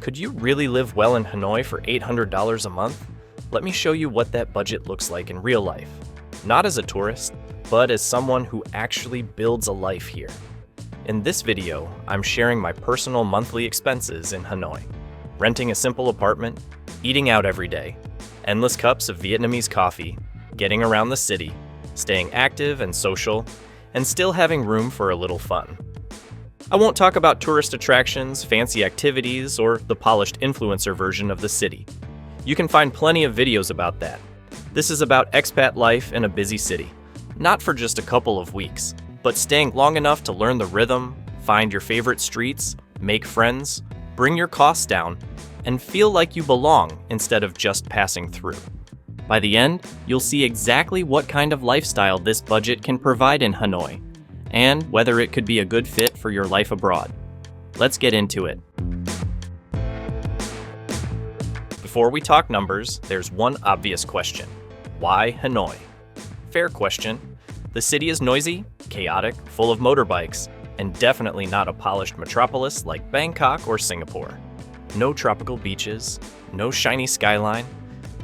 Could you really live well in Hanoi for $800 a month? Let me show you what that budget looks like in real life. Not as a tourist, but as someone who actually builds a life here. In this video, I'm sharing my personal monthly expenses in Hanoi. Renting a simple apartment, eating out every day, endless cups of Vietnamese coffee, getting around the city, staying active and social, and still having room for a little fun. I won't talk about tourist attractions, fancy activities, or the polished influencer version of the city. You can find plenty of videos about that. This is about expat life in a busy city. Not for just a couple of weeks, but staying long enough to learn the rhythm, find your favorite streets, make friends, bring your costs down, and feel like you belong instead of just passing through. By the end, you'll see exactly what kind of lifestyle this budget can provide in Hanoi, and whether it could be a good fit for your life abroad. Let's get into it. Before we talk numbers, there's one obvious question. Why Hanoi? Fair question. The city is noisy, chaotic, full of motorbikes, and definitely not a polished metropolis like Bangkok or Singapore. No tropical beaches, no shiny skyline,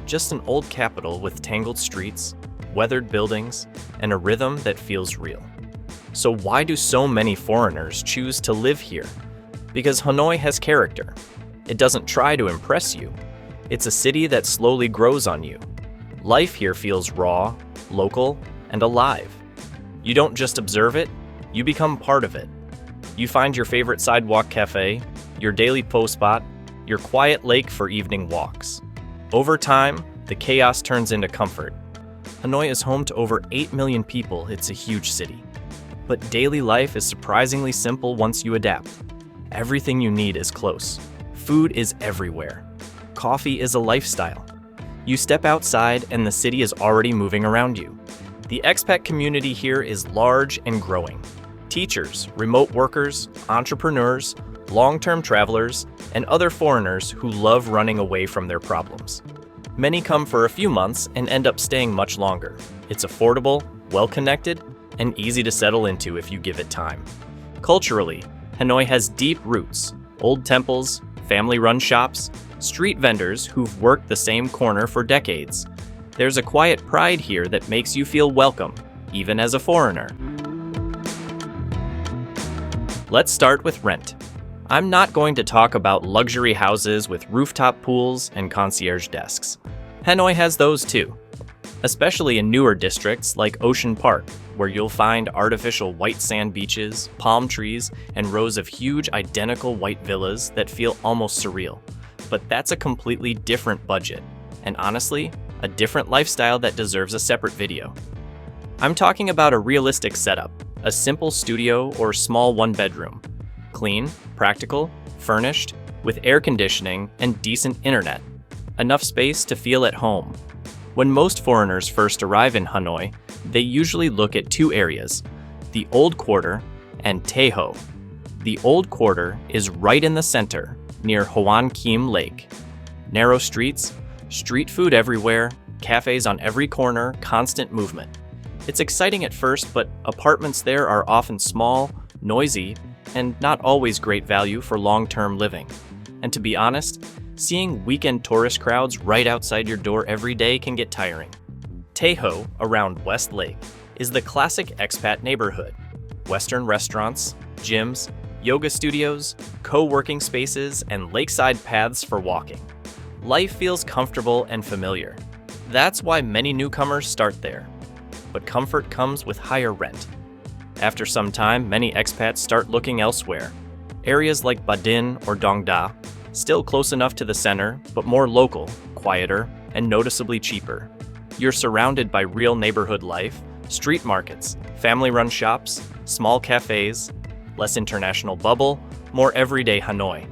just an old capital with tangled streets, weathered buildings, and a rhythm that feels real. So why do so many foreigners choose to live here? Because Hanoi has character. It doesn't try to impress you. It's a city that slowly grows on you. Life here feels raw, local, and alive. You don't just observe it, you become part of it. You find your favorite sidewalk cafe, your daily po spot, your quiet lake for evening walks. Over time, the chaos turns into comfort. Hanoi is home to over 8 million people. It's a huge city. But daily life is surprisingly simple once you adapt. Everything you need is close. Food is everywhere. Coffee is a lifestyle. You step outside and the city is already moving around you. The expat community here is large and growing. Teachers, remote workers, entrepreneurs, long-term travelers, and other foreigners who love running away from their problems. Many come for a few months and end up staying much longer. It's affordable, well-connected, and easy to settle into if you give it time. Culturally, Hanoi has deep roots, old temples, family-run shops, street vendors who've worked the same corner for decades. There's a quiet pride here that makes you feel welcome, even as a foreigner. Let's start with rent. I'm not going to talk about luxury houses with rooftop pools and concierge desks. Hanoi has those too, especially in newer districts like Ocean Park, where you'll find artificial white sand beaches, palm trees, and rows of huge identical white villas that feel almost surreal. But that's a completely different budget, and honestly, a different lifestyle that deserves a separate video. I'm talking about a realistic setup, a simple studio or small one-bedroom. Clean, practical, furnished, with air conditioning and decent internet. Enough space to feel at home. When most foreigners first arrive in Hanoi, they usually look at two areas, the Old Quarter and Tay Ho. The Old Quarter is right in the center, near Hoan Kiem Lake. Narrow streets, street food everywhere, cafes on every corner, constant movement. It's exciting at first, but apartments there are often small, noisy, and not always great value for long-term living. And to be honest, seeing weekend tourist crowds right outside your door every day can get tiring. Tay Ho, around West Lake, is the classic expat neighborhood. Western restaurants, gyms, yoga studios, co-working spaces, and lakeside paths for walking. Life feels comfortable and familiar. That's why many newcomers start there. But comfort comes with higher rent. After some time, many expats start looking elsewhere. Areas like Ba Dinh or Dong Da, still close enough to the center, but more local, quieter, and noticeably cheaper. You're surrounded by real neighborhood life, street markets, family-run shops, small cafes, less international bubble, more everyday Hanoi.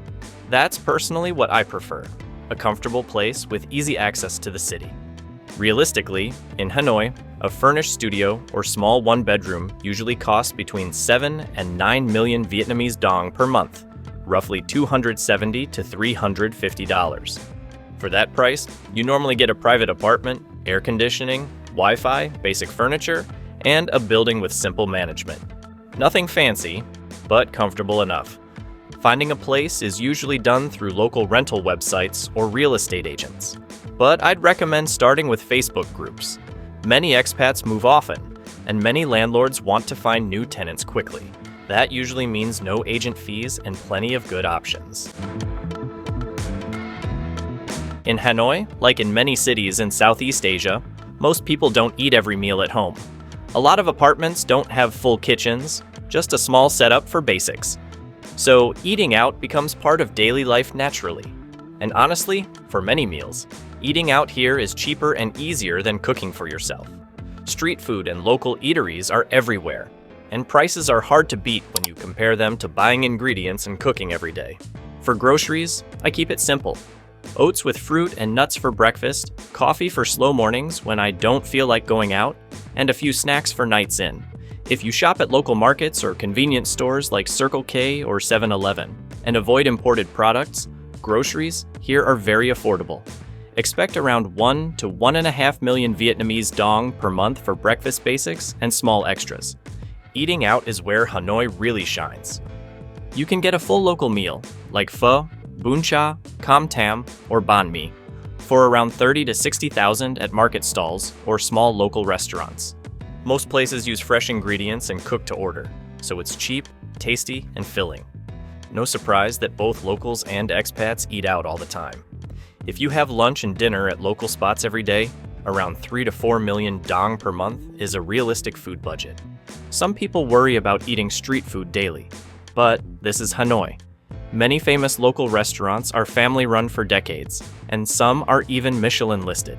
That's personally what I prefer, a comfortable place with easy access to the city. Realistically, in Hanoi, a furnished studio or small one-bedroom usually costs between 7 and 9 million Vietnamese dong per month, roughly $270 to $350. For that price, you normally get a private apartment, air conditioning, Wi-Fi, basic furniture, and a building with simple management. Nothing fancy, but comfortable enough. Finding a place is usually done through local rental websites or real estate agents, but I'd recommend starting with Facebook groups. Many expats move often, and many landlords want to find new tenants quickly. That usually means no agent fees and plenty of good options. In Hanoi, like in many cities in Southeast Asia, most people don't eat every meal at home. A lot of apartments don't have full kitchens, just a small setup for basics. So eating out becomes part of daily life naturally. And honestly, for many meals, eating out here is cheaper and easier than cooking for yourself. Street food and local eateries are everywhere, and prices are hard to beat when you compare them to buying ingredients and cooking every day. For groceries, I keep it simple. Oats with fruit and nuts for breakfast, coffee for slow mornings when I don't feel like going out, and a few snacks for nights in. If you shop at local markets or convenience stores like Circle K or 7-Eleven and avoid imported products, groceries here are very affordable. Expect around 1 to 1.5 million Vietnamese dong per month for breakfast basics and small extras. Eating out is where Hanoi really shines. You can get a full local meal, like pho, bún cha, cam tam, or banh mi, for around 30 to 60,000 at market stalls or small local restaurants. Most places use fresh ingredients and cook to order, so it's cheap, tasty, and filling. No surprise that both locals and expats eat out all the time. If you have lunch and dinner at local spots every day, around 3 to 4 million dong per month is a realistic food budget. Some people worry about eating street food daily, but this is Hanoi. Many famous local restaurants are family-run for decades, and some are even Michelin-listed.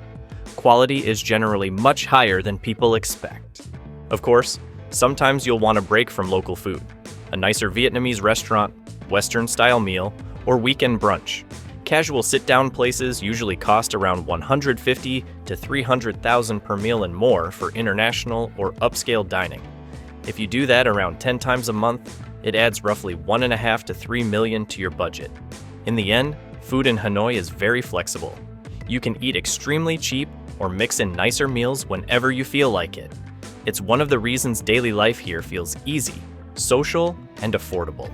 Quality is generally much higher than people expect. Of course, sometimes you'll want a break from local food, a nicer Vietnamese restaurant, Western-style meal, or weekend brunch. Casual sit-down places usually cost around 150 to 300,000 per meal and more for international or upscale dining. If you do that around 10 times a month, it adds roughly 1.5 to 3 million to your budget. In the end, food in Hanoi is very flexible. You can eat extremely cheap or mix in nicer meals whenever you feel like it. It's one of the reasons daily life here feels easy, social, and affordable.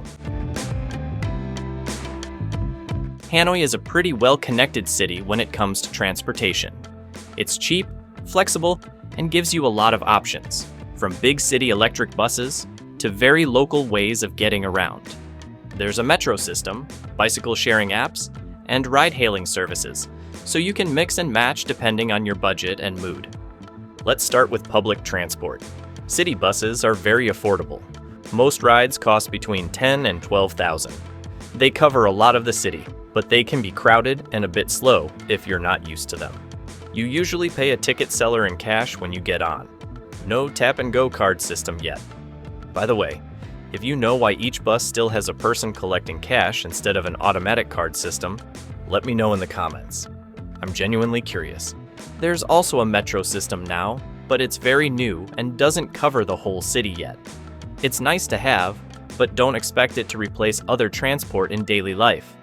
Hanoi is a pretty well-connected city when it comes to transportation. It's cheap, flexible, and gives you a lot of options, from big city electric buses to very local ways of getting around. There's a metro system, bicycle sharing apps, and ride-hailing services, so you can mix and match depending on your budget and mood. Let's start with public transport. City buses are very affordable. Most rides cost between 10 and 12,000. They cover a lot of the city, but they can be crowded and a bit slow if you're not used to them. You usually pay a ticket seller in cash when you get on. No tap-and-go card system yet. By the way, if you know why each bus still has a person collecting cash instead of an automatic card system, let me know in the comments. I'm genuinely curious. There's also a metro system now, but it's very new and doesn't cover the whole city yet. It's nice to have, but don't expect it to replace other transport in daily life.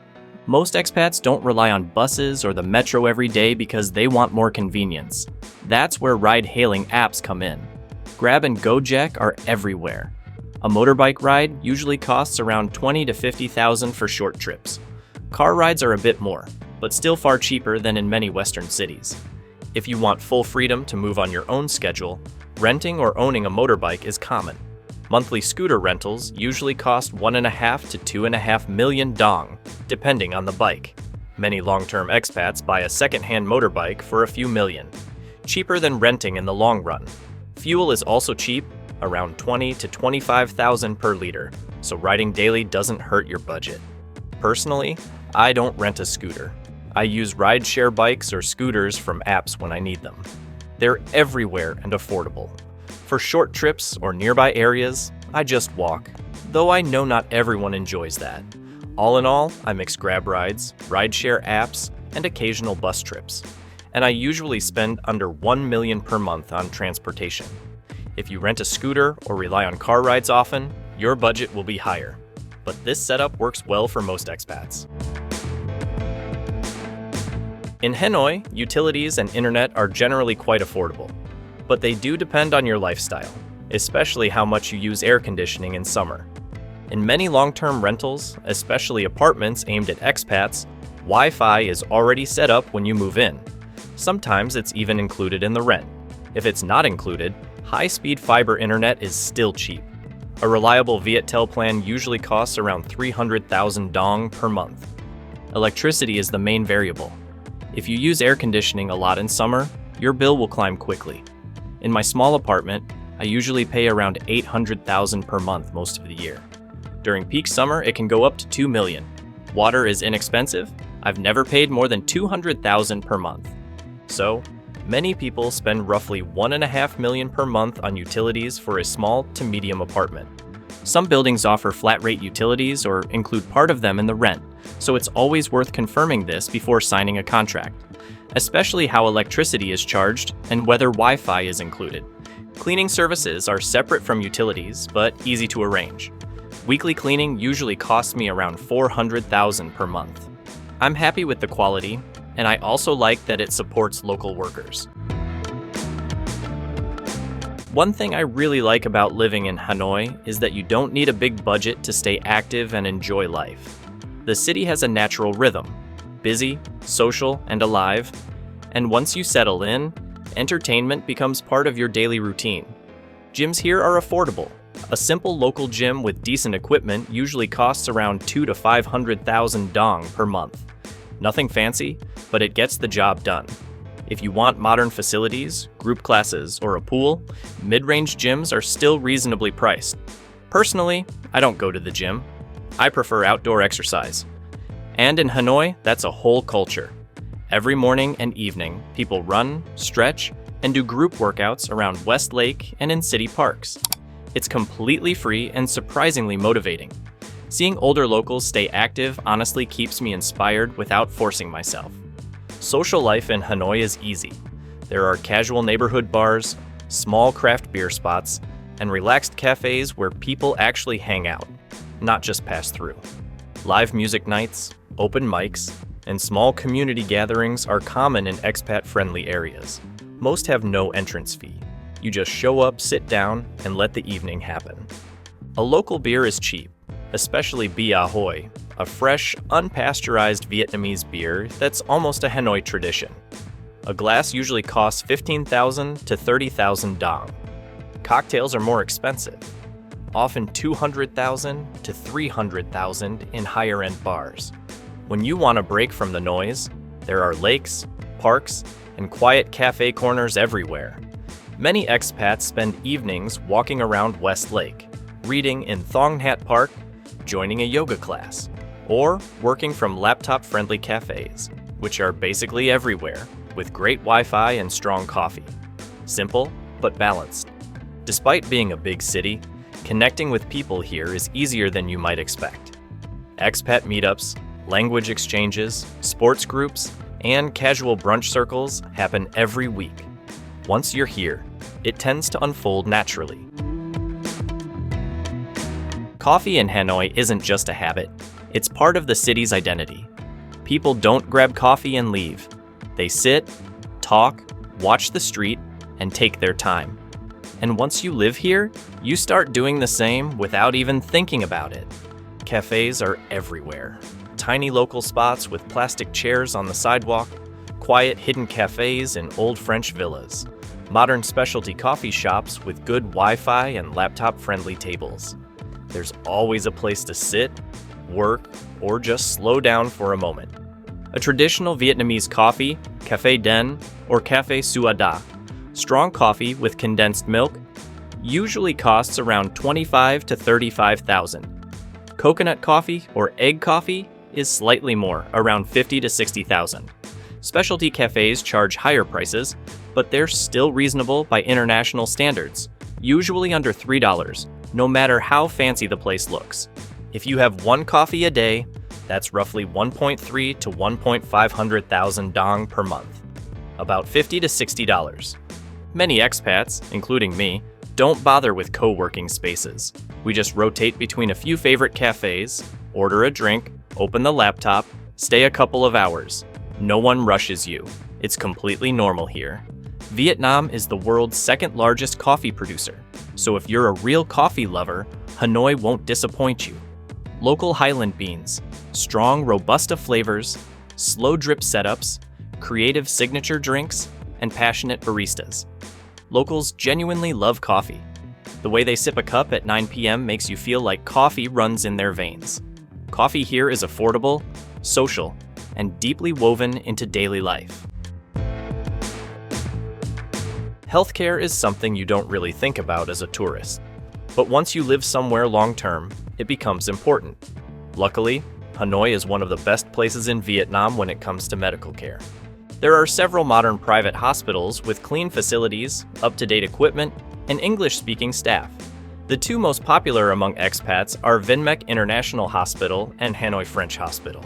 Most expats don't rely on buses or the metro every day because they want more convenience. That's where ride-hailing apps come in. Grab and Gojek are everywhere. A motorbike ride usually costs around 20 to 50,000 for short trips. Car rides are a bit more, but still far cheaper than in many Western cities. If you want full freedom to move on your own schedule, renting or owning a motorbike is common. Monthly scooter rentals usually cost 1.5 to 2.5 million dong, depending on the bike. Many long-term expats buy a second-hand motorbike for a few million. Cheaper than renting in the long run. Fuel is also cheap, around 20 to 25,000 per liter, so riding daily doesn't hurt your budget. Personally, I don't rent a scooter. I use rideshare bikes or scooters from apps when I need them. They're everywhere and affordable. For short trips or nearby areas, I just walk, though I know not everyone enjoys that. All in all, I mix grab rides, rideshare apps, and occasional bus trips. And I usually spend under 1 million per month on transportation. If you rent a scooter or rely on car rides often, your budget will be higher. But this setup works well for most expats. In Hanoi, utilities and internet are generally quite affordable, but they do depend on your lifestyle, especially how much you use air conditioning in summer. In many long-term rentals, especially apartments aimed at expats, Wi-Fi is already set up when you move in. Sometimes it's even included in the rent. If it's not included, high-speed fiber internet is still cheap. A reliable Viettel plan usually costs around 300,000 dong per month. Electricity is the main variable. If you use air conditioning a lot in summer, your bill will climb quickly. In my small apartment, I usually pay around 800,000 per month most of the year. During peak summer, it can go up to 2 million. Water is inexpensive. I've never paid more than 200,000 per month. So, many people spend roughly 1.5 million per month on utilities for a small to medium apartment. Some buildings offer flat-rate utilities or include part of them in the rent, so it's always worth confirming this before signing a contract, especially how electricity is charged and whether Wi-Fi is included. Cleaning services are separate from utilities, but easy to arrange. Weekly cleaning usually costs me around 400,000 per month. I'm happy with the quality, and I also like that it supports local workers. One thing I really like about living in Hanoi is that you don't need a big budget to stay active and enjoy life. The city has a natural rhythm, busy, social, and alive, and once you settle in, entertainment becomes part of your daily routine. Gyms here are affordable. A simple local gym with decent equipment usually costs around 200,000 to 500,000 dong per month. Nothing fancy, but it gets the job done. If you want modern facilities, group classes, or a pool, mid-range gyms are still reasonably priced. Personally, I don't go to the gym. I prefer outdoor exercise. And in Hanoi, that's a whole culture. Every morning and evening, people run, stretch, and do group workouts around West Lake and in city parks. It's completely free and surprisingly motivating. Seeing older locals stay active honestly keeps me inspired without forcing myself. Social life in Hanoi is easy. There are casual neighborhood bars, small craft beer spots, and relaxed cafes where people actually hang out, not just pass through. Live music nights, open mics, and small community gatherings are common in expat-friendly areas. Most have no entrance fee. You just show up, sit down, and let the evening happen. A local beer is cheap, especially Bia Hoi, a fresh, unpasteurized Vietnamese beer that's almost a Hanoi tradition. A glass usually costs 15,000 to 30,000 dong. Cocktails are more expensive, often 200,000 to 300,000 in higher-end bars. When you want a break from the noise, there are lakes, parks, and quiet cafe corners everywhere. Many expats spend evenings walking around West Lake, reading in Thong Hat Park, joining a yoga class, or working from laptop-friendly cafes, which are basically everywhere, with great Wi-Fi and strong coffee. Simple, but balanced. Despite being a big city, connecting with people here is easier than you might expect. Expat meetups, language exchanges, sports groups, and casual brunch circles happen every week. Once you're here, it tends to unfold naturally. Coffee in Hanoi isn't just a habit, it's part of the city's identity. People don't grab coffee and leave. They sit, talk, watch the street, and take their time. And once you live here, you start doing the same without even thinking about it. Cafes are everywhere. Tiny local spots with plastic chairs on the sidewalk, quiet hidden cafes in old French villas, modern specialty coffee shops with good Wi-Fi and laptop-friendly tables. There's always a place to sit, work, or just slow down for a moment. A traditional Vietnamese coffee, Café Den, or Café Suada, strong coffee with condensed milk, usually costs around 25,000 to 35,000. Coconut coffee or egg coffee is slightly more, around 50,000 to 60,000. Specialty cafes charge higher prices, but they're still reasonable by international standards, usually under $3, no matter how fancy the place looks. If you have one coffee a day, that's roughly 1.3 to 1.500,000 dong per month, about $50 to $60. Many expats, including me, don't bother with co-working spaces. We just rotate between a few favorite cafes, order a drink, open the laptop, stay a couple of hours. No one rushes you. It's completely normal here. Vietnam is the world's second largest coffee producer, so if you're a real coffee lover, Hanoi won't disappoint you. Local Highland beans, strong Robusta flavors, slow drip setups, creative signature drinks, and passionate baristas. Locals genuinely love coffee. The way they sip a cup at 9 p.m. makes you feel like coffee runs in their veins. Coffee here is affordable, social, and deeply woven into daily life. Healthcare is something you don't really think about as a tourist. But once you live somewhere long-term, it becomes important. Luckily, Hanoi is one of the best places in Vietnam when it comes to medical care. There are several modern private hospitals with clean facilities, up-to-date equipment, and English-speaking staff. The two most popular among expats are Vinmec International Hospital and Hanoi French Hospital.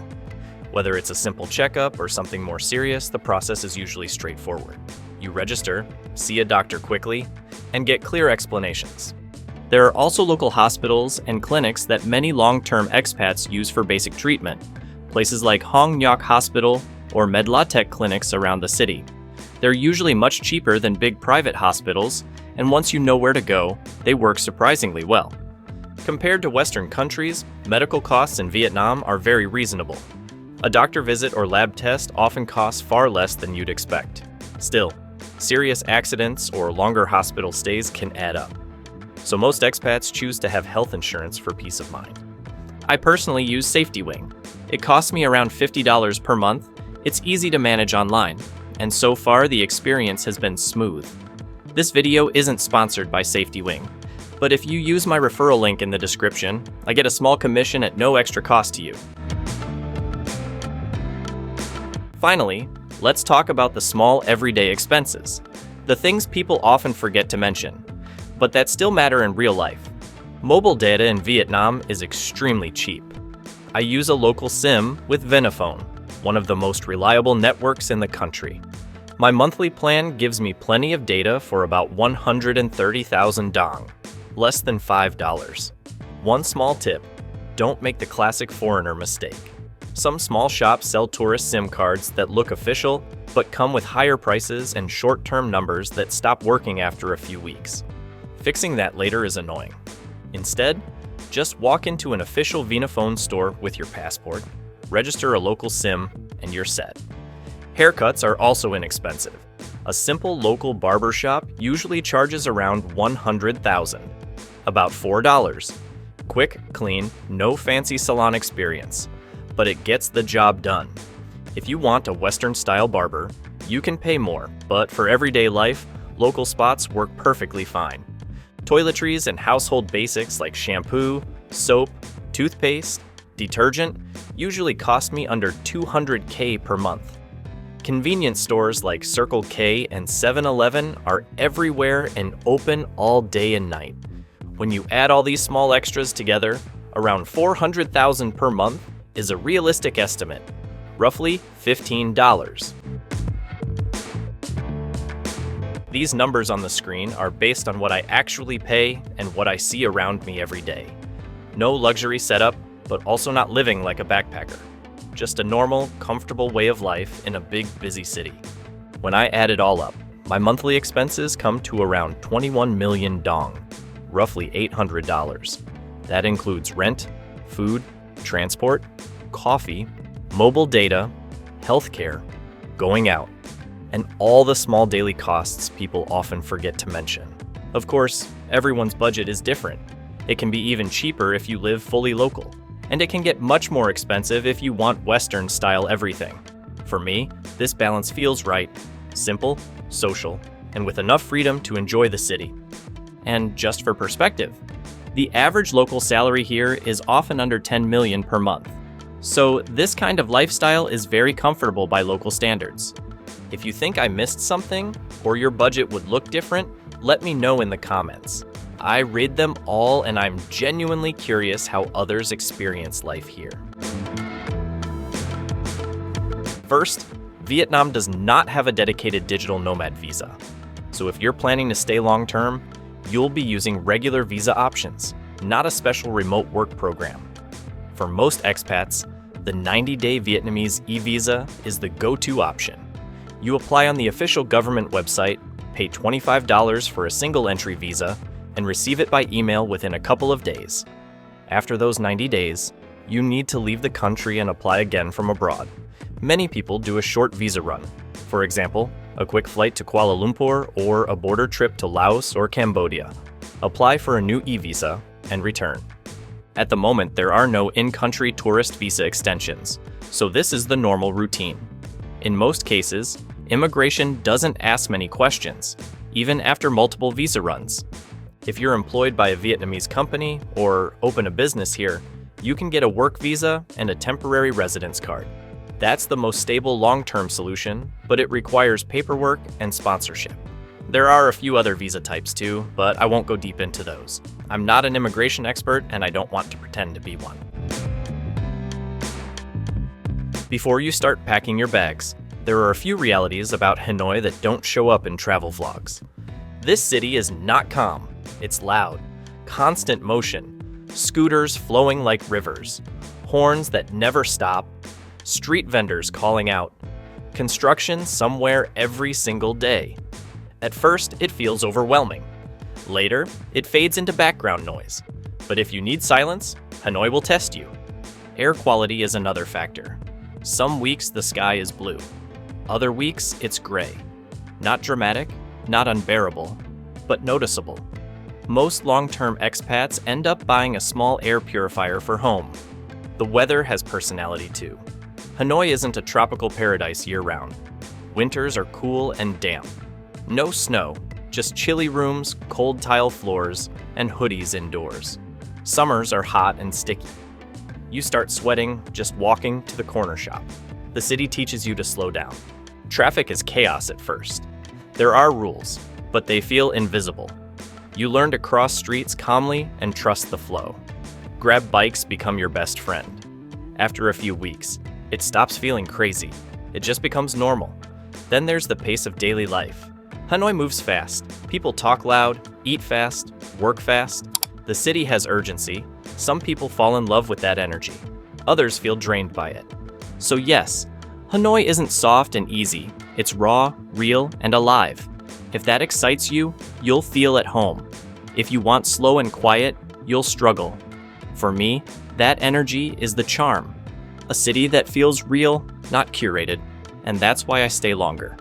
Whether it's a simple checkup or something more serious, the process is usually straightforward. You register, see a doctor quickly, and get clear explanations. There are also local hospitals and clinics that many long-term expats use for basic treatment, places like Hong Ngoc Hospital or Medlatech clinics around the city. They're usually much cheaper than big private hospitals, and once you know where to go, they work surprisingly well. Compared to Western countries, medical costs in Vietnam are very reasonable. A doctor visit or lab test often costs far less than you'd expect. Still, serious accidents or longer hospital stays can add up. So most expats choose to have health insurance for peace of mind. I personally use Safety Wing. It costs me around $50 per month. It's easy to manage online, and so far the experience has been smooth. This video isn't sponsored by Safety Wing, but if you use my referral link in the description, I get a small commission at no extra cost to you. Finally, let's talk about the small everyday expenses, the things people often forget to mention, but that still matter in real life. Mobile data in Vietnam is extremely cheap. I use a local SIM with Vinaphone, one of the most reliable networks in the country. My monthly plan gives me plenty of data for about 130,000 dong, less than $5. One small tip, don't make the classic foreigner mistake. Some small shops sell tourist SIM cards that look official, but come with higher prices and short-term numbers that stop working after a few weeks. Fixing that later is annoying. Instead, just walk into an official Vinaphone store with your passport, register a local SIM, and you're set. Haircuts are also inexpensive. A simple local barber shop usually charges around 100,000, about $4. Quick, clean, no fancy salon experience, but it gets the job done. If you want a Western-style barber, you can pay more, but for everyday life, local spots work perfectly fine. Toiletries and household basics like shampoo, soap, toothpaste, detergent usually cost me under $200K per month. Convenience stores like Circle K and 7-Eleven are everywhere and open all day and night. When you add all these small extras together, around 400,000 per month is a realistic estimate, roughly $15. These numbers on the screen are based on what I actually pay and what I see around me every day. No luxury setup, but also not living like a backpacker. Just a normal, comfortable way of life in a big, busy city. When I add it all up, my monthly expenses come to around 21 million dong, roughly $800. That includes rent, food, transport, coffee, mobile data, healthcare, going out, and all the small daily costs people often forget to mention. Of course, everyone's budget is different. It can be even cheaper if you live fully local, and it can get much more expensive if you want Western-style everything. For me, this balance feels right, simple, social, and with enough freedom to enjoy the city. And just for perspective, the average local salary here is often under 10 million per month. So this kind of lifestyle is very comfortable by local standards. If you think I missed something, or your budget would look different, let me know in the comments. I read them all and I'm genuinely curious how others experience life here. First, Vietnam does not have a dedicated digital nomad visa. So if you're planning to stay long-term, you'll be using regular visa options, not a special remote work program. For most expats, the 90-day Vietnamese e-visa is the go-to option. You apply on the official government website, pay $25 for a single entry visa, and receive it by email within a couple of days. After those 90 days, you need to leave the country and apply again from abroad. Many people do a short visa run. For example, a quick flight to Kuala Lumpur or a border trip to Laos or Cambodia. Apply for a new e-visa and return. At the moment, there are no in-country tourist visa extensions, so this is the normal routine. In most cases, immigration doesn't ask many questions, even after multiple visa runs. If you're employed by a Vietnamese company or open a business here, you can get a work visa and a temporary residence card. That's the most stable long-term solution, but it requires paperwork and sponsorship. There are a few other visa types too, but I won't go deep into those. I'm not an immigration expert and I don't want to pretend to be one. Before you start packing your bags, there are a few realities about Hanoi that don't show up in travel vlogs. This city is not calm. It's loud, constant motion, scooters flowing like rivers, horns that never stop, street vendors calling out, construction somewhere every single day. At first, it feels overwhelming. Later, it fades into background noise. But if you need silence, Hanoi will test you. Air quality is another factor. Some weeks the sky is blue. Other weeks it's gray. Not dramatic, not unbearable, but noticeable. Most long-term expats end up buying a small air purifier for home. The weather has personality too. Hanoi isn't a tropical paradise year-round. Winters are cool and damp. No snow, just chilly rooms, cold tile floors, and hoodies indoors. Summers are hot and sticky. You start sweating just walking to the corner shop. The city teaches you to slow down. Traffic is chaos at first. There are rules, but they feel invisible. You learn to cross streets calmly and trust the flow. Grab bikes become your best friend. After a few weeks, it stops feeling crazy. It just becomes normal. Then there's the pace of daily life. Hanoi moves fast. People talk loud, eat fast, work fast. The city has urgency. Some people fall in love with that energy. Others feel drained by it. So yes, Hanoi isn't soft and easy. It's raw, real, and alive. If that excites you, you'll feel at home. If you want slow and quiet, you'll struggle. For me, that energy is the charm. A city that feels real, not curated, and that's why I stay longer.